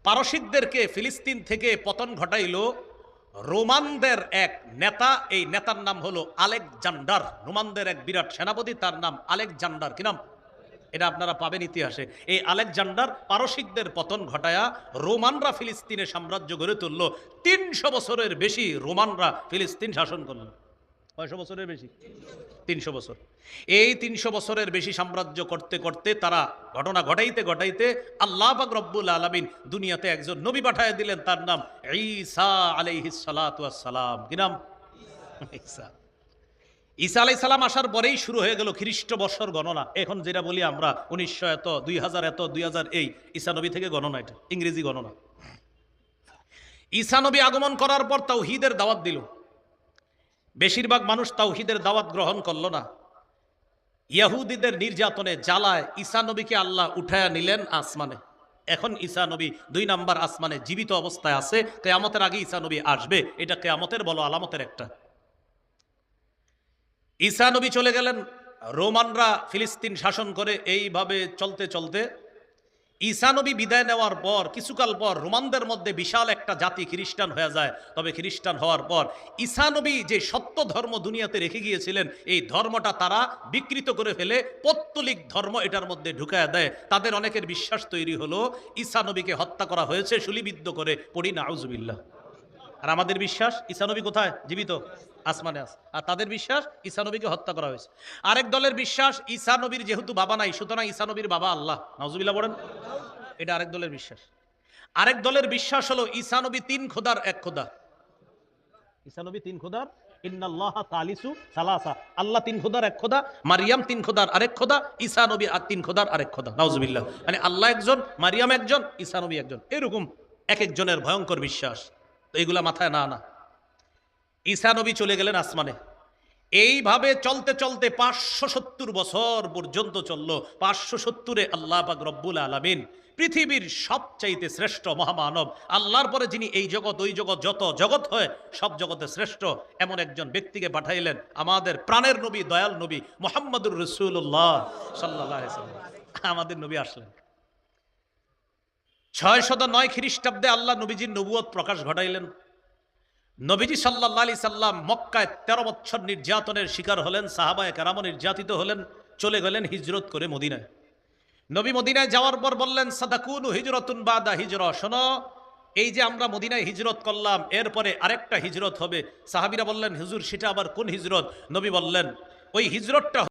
পারসিকদেরকে ফিলিস্তিন থেকে পতন ঘটাইল রোমানদের এক নেতা। এই নেতার নাম হলো আলেকজান্ডার। রোমানদের এক বিরাট সেনাপতি, তার নাম আলেকজান্ডার। কি নাম? এটা আপনারা পাবেন ইতিহাসে। এই আলেকজান্ডার পারসিকদের পতন ঘটায়া রোমানরা ফিলিস্তিনে সাম্রাজ্য গড়ে তুলল। ৩০০ বছরের বেশি রোমানরা ফিলিস্তিন শাসন করল। কয়শো বছরের বেশি? ৩০০ বছর। এই ৩০০ বছরের বেশি সাম্রাজ্য করতে করতে তারা ঘটনা ঘটাইতে ঘটাইতে আল্লাহ পাক রব্বুল আলামিন দুনিয়াতে একজন নবী পাঠায় দিলেন, তার নাম ঈসা আলাইহিস সালাতু ওয়াস সালাম। কি নাম? ঈসা। ঈসা আলাইহিস সালাম আসার পরেই শুরু হয়ে গেল খ্রিস্ট বর্ষর গণনা। এখন যেটা বলি আমরা ১৯০০ এত, ২০০০ এত, ২০০০ এই ঈসা নবী থেকে গণনা, এটা ইংরেজি গণনা। ঈসা নবী আগমন করার পর তাওহীদের দাওয়াত দিল। বেশিরভাগ মানুষ তাওহীদের দাওয়াত গ্রহণ করল না। ইহুদিদের নির্যাতনে জ্বালায় ঈসা নবীকে আল্লাহ উঠায়া নিলেন আসমানে। এখন ঈসা নবী ২ নাম্বার আসমানে জীবিত অবস্থায় আছে। কিয়ামতের আগে ঈসা নবী আসবে, এটা কিয়ামতের বলো আলামতের একটা। ঈসা নবী চলে গেলেন, রোমানরা ফিলিস্তিন শাসন করে। এইভাবে চলতে চলতে ঈসা নবী বিদায় নেওয়ার পর কিছুকাল পর রোমানদের মধ্যে বিশাল একটা জাতি খ্রিস্টান হয়ে যায়। তবে খ্রিস্টান হওয়ার পর ঈসা নবী যে সত্য ধর্ম দুনিয়াতে রেখে গিয়েছিলেন, এই ধর্মটা তারা বিকৃত করে ফেলে পৌত্তলিক ধর্ম এটার মধ্যে ঢুকায় দেয়। তাদের অনেকের বিশ্বাস তৈরি হলো ঈসা নবীকে হত্যা করা হয়েছে শুলিবিদ্ধ করে। পড়ি নাউজুবিল্লাহ। আর আমাদের বিশ্বাস ঈসা নবী কোথায়? জীবিত, আসমানে আছে। আর তাদের বিশ্বাস ঈসা নবীকে হত্যা করা হয়েছে। আরেক দলের বিশ্বাস ঈসা নবীর যেহেতু বাবা নাই, সুতরাং ঈসা নবীর বাবা আল্লাহ। নাউজুবিল্লাহ বলেন। এটা আরেক দলের বিশ্বাস। আরেক দলের বিশ্বাস হলো ঈসা নবী ৩ খোদার এক খোদা। ঈসা নবী ৩ খোদার, ইন্নাল্লাহা সালিসু সালাসা। আল্লাহ ৩ খোদার এক খোদা, মারিয়াম ৩ খোদার আরেক খোদা, ঈসা নবী আর ৩ খোদার আরেক খোদা। নাউজুবিল্লাহ। মানে আল্লাহ একজন, মারিয়াম একজন, ঈসা নবী একজন। এরকম এক একজনের ভয়ঙ্কর বিশ্বাস। তো এইগুলা মাথায় না না। ঈসা নবী চলে গেলেন আসমানে। এইভাবে চলতে চলতে ৫৭০ বছর পর্যন্ত চললো। ৫৭০-এ আল্লাহ পাক রব্বুল আলামিন পৃথিবীর সবচাইতে শ্রেষ্ঠ মহামানব, আল্লাহর পরে যিনি এই জগৎ ওই জগৎ যত জগৎ হয় সব জগতে শ্রেষ্ঠ, এমন একজন ব্যক্তিকে পাঠাইলেন, আমাদের প্রাণের নবী, দয়াল নবী মুহাম্মদুর রাসূলুল্লাহ সাল্লাল্লাহু আলাইহি ওয়াসাল্লাম। আমাদের নবী আসলেন ৬০৯ খ্রিস্টাব্দে। আল্লাহ নবীজির নবুয়ত প্রকাশ ঘটাইলেন। নবীজি সাল্লাল্লাহু আলাইহি সাল্লাম মক্কায় ১৩ বছর নির্যাতনের শিকার হলেন, সাহাবায়ে কেরামও নির্যাতিত হলেন। চলে গেলেন হিজরত করে মদিনায়। নবী মদিনায় যাওয়ার পর বললেন, সাদাকুনু হিজরাতুন বাদা হিজরা। শোনো, এই যে আমরা মদিনায় হিজরত করলাম, এরপরে আরেকটা হিজরত হবে। সাহাবীরা বললেন, হুজুর সেটা আবার কোন হিজরত? নবী বললেন, ওই হিজরতটা